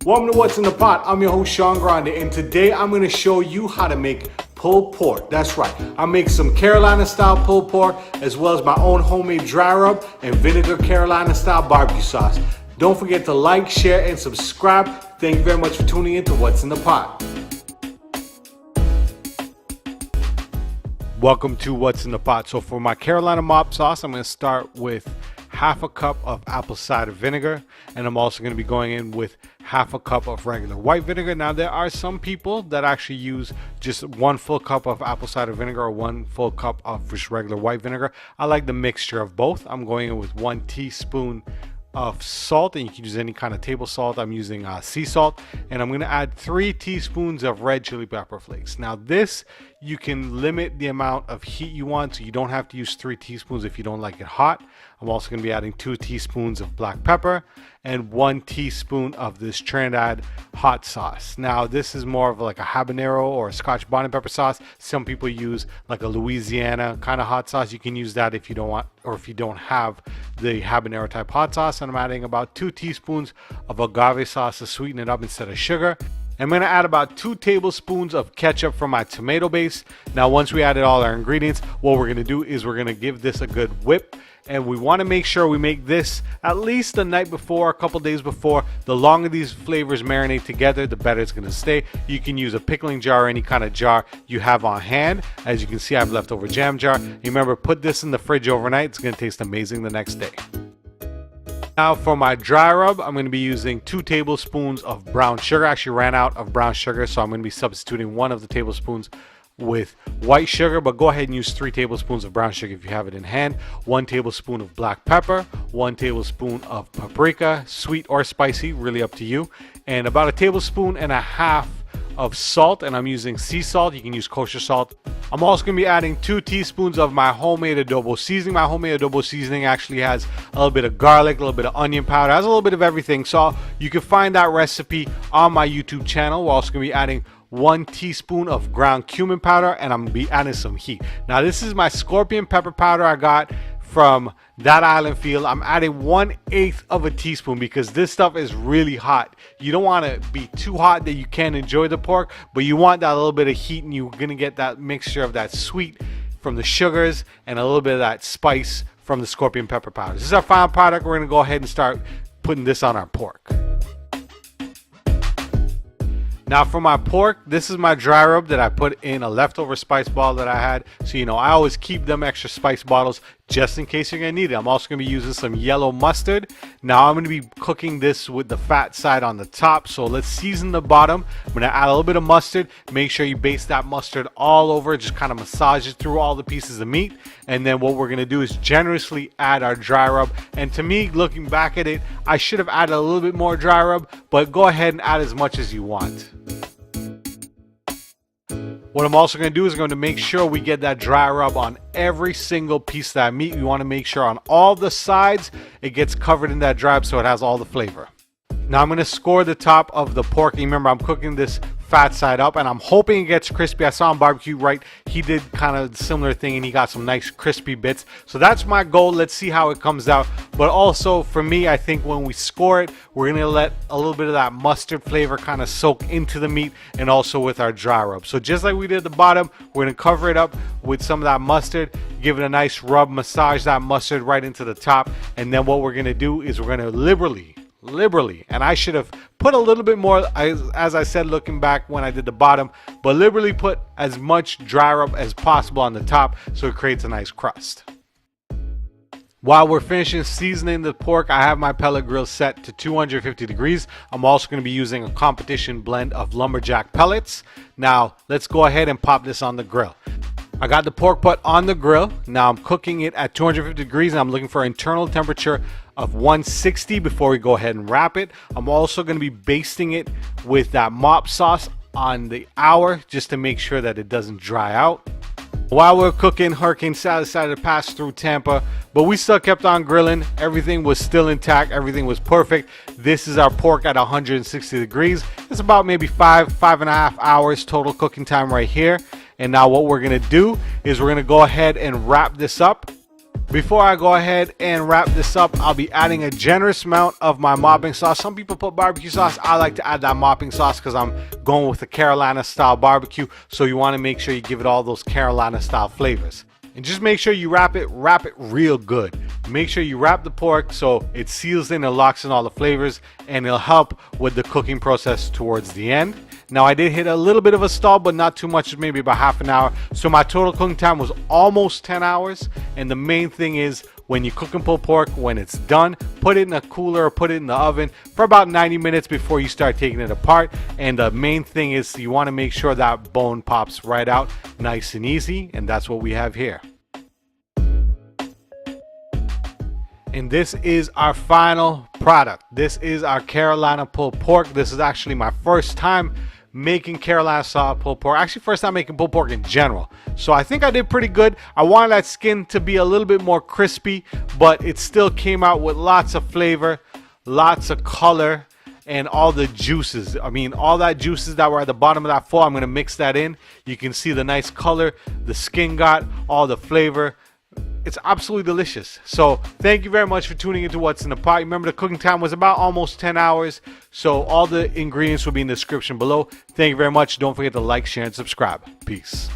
Welcome to What's in the Pot. I'm your host Sean Grande, and today I'm going to show you how to make pulled pork. That's right, I make some Carolina style pulled pork as well as my own homemade dry rub and vinegar Carolina style barbecue sauce. Don't forget to like, share, and subscribe. Thank you very much for tuning in to What's in the Pot. Welcome to What's in the Pot. So for my Carolina mop sauce, I'm going to start with half a cup of apple cider vinegar, and I'm also going to be going in with half a cup of regular white vinegar. Now there are some people that actually use just 1 full cup of apple cider vinegar or 1 full cup of just regular white vinegar. I like the mixture of both. I'm going in with 1 teaspoon of salt, and you can use any kind of table salt. I'm using sea salt, and I'm going to add 3 teaspoons of red chili pepper flakes. Now this, you can limit the amount of heat you want, so you don't have to use 3 teaspoons if you don't like it hot. I'm also going to be adding 2 teaspoons of black pepper and 1 teaspoon of this Trinidad hot sauce. Now this is more of like a habanero or a Scotch bonnet pepper sauce. Some people use like a Louisiana kind of hot sauce. You can use that if you don't want, or if you don't have the habanero type hot sauce. And I'm adding about 2 teaspoons of agave sauce to sweeten it up instead of sugar. I'm going to add about 2 tablespoons of ketchup from my tomato base. Now once we added all our ingredients, what we're going to do is we're going to give this a good whip. And we want to make sure we make this at least the night before, a couple days before. The longer these flavors marinate together, the better it's going to stay. You can use a pickling jar or any kind of jar you have on hand. As you can see, I have leftover jam jar. Remember, put this in the fridge overnight. It's going to taste amazing the next day. Now for my dry rub, I'm going to be using 2 tablespoons of brown sugar. I actually ran out of brown sugar, so I'm going to be substituting 1 of the tablespoons with white sugar, but go ahead and use 3 tablespoons of brown sugar if you have it in hand. 1 tablespoon of black pepper, 1 tablespoon of paprika, sweet or spicy, really up to you, and about 1.5 tablespoons of salt, and I'm using sea salt. You can use kosher salt. I'm also going to be adding 2 teaspoons of my homemade adobo seasoning. My homemade adobo seasoning actually has a little bit of garlic, a little bit of onion powder, has a little bit of everything, so you can find that recipe on my YouTube channel. We're also going to be adding 1 teaspoon of ground cumin powder, and I'm going to be adding some heat. Now this is my scorpion pepper powder I got from that island field. I'm adding 1/8 of a teaspoon because this stuff is really hot. You don't want to be too hot that you can't enjoy the pork, but you want that little bit of heat, and you're going to get that mixture of that sweet from the sugars and a little bit of that spice from the scorpion pepper powder. This is our final product. We're going to go ahead and start putting this on our pork. Now for my pork, this is my dry rub that I put in a leftover spice bottle that I had. So, you know, I always keep them extra spice bottles just in case you're going to need it. I'm also going to be using some yellow mustard. Now I'm going to be cooking this with the fat side on the top. So let's season the bottom. I'm going to add a little bit of mustard. Make sure you baste that mustard all over. Just kind of massage it through all the pieces of meat. And then what we're going to do is generously add our dry rub. And to me, looking back at it, I should have added a little bit more dry rub, but go ahead and add as much as you want. What I'm also going to do is going to make sure we get that dry rub on every single piece of that meat. We want to make sure on all the sides it gets covered in that dry rub so it has all the flavor. Now I'm going to score the top of the pork. And remember, I'm cooking this fat side up, and I'm hoping it gets crispy. I saw on barbecue, right? He did kind of a similar thing, and he got some nice crispy bits. So that's my goal. Let's see how it comes out. But also for me, I think when we score it, we're going to let a little bit of that mustard flavor kind of soak into the meat, and also with our dry rub. So just like we did at the bottom, we're going to cover it up with some of that mustard, give it a nice rub, massage that mustard right into the top. And then what we're going to do is we're going to liberally, and I should have put a little bit more, as I said looking back when I did the bottom, but liberally put as much dry rub as possible on the top so it creates a nice crust. While we're finishing seasoning the pork, I have my pellet grill set to 250 degrees. I'm also going to be using a competition blend of lumberjack pellets. Now let's go ahead and pop this on the grill. I got the pork butt on the grill. Now I'm cooking it at 250 degrees, and I'm looking for internal temperature of 160 before we go ahead and wrap it. I'm also going to be basting it with that mop sauce on the hour just to make sure that it doesn't dry out. While we're cooking, Hurricane Sally decided to pass through Tampa, but we still kept on grilling. Everything was still intact. Everything was perfect. This is our pork at 160 degrees. It's about maybe 5.5 hours total cooking time right here. And now what we're going to do is we're going to go ahead and wrap this up. Before I go ahead and wrap this up, I'll be adding a generous amount of my mopping sauce. Some people put barbecue sauce. I like to add that mopping sauce because I'm going with a Carolina style barbecue. So you want to make sure you give it all those Carolina style flavors. And just make sure you wrap it real good. Make sure you wrap the pork so it seals in and locks in all the flavors, and it'll help with the cooking process towards the end. Now I did hit a little bit of a stall, but not too much, maybe about half an hour. So my total cooking time was almost 10 hours. And the main thing is, when you cook and pulled pork, when it's done, put it in a cooler or put it in the oven for about 90 minutes before you start taking it apart. And the main thing is you want to make sure that bone pops right out nice and easy. And that's what we have here. And this is our final product. This is our Carolina pulled pork. This is actually my first time making Carolina style pulled pork. Actually, first time making pulled pork in general. So I think I did pretty good. I wanted that skin to be a little bit more crispy, but it still came out with lots of flavor, lots of color, and all the juices. I mean, all that juices that were at the bottom of that foil, I'm gonna mix that in. You can see the nice color the skin got, all the flavor. It's absolutely delicious. So thank you very much for tuning into What's in the Pot. Remember, the cooking time was about almost 10 hours. So all the ingredients will be in the description below. Thank you very much. Don't forget to like, share, and subscribe. Peace.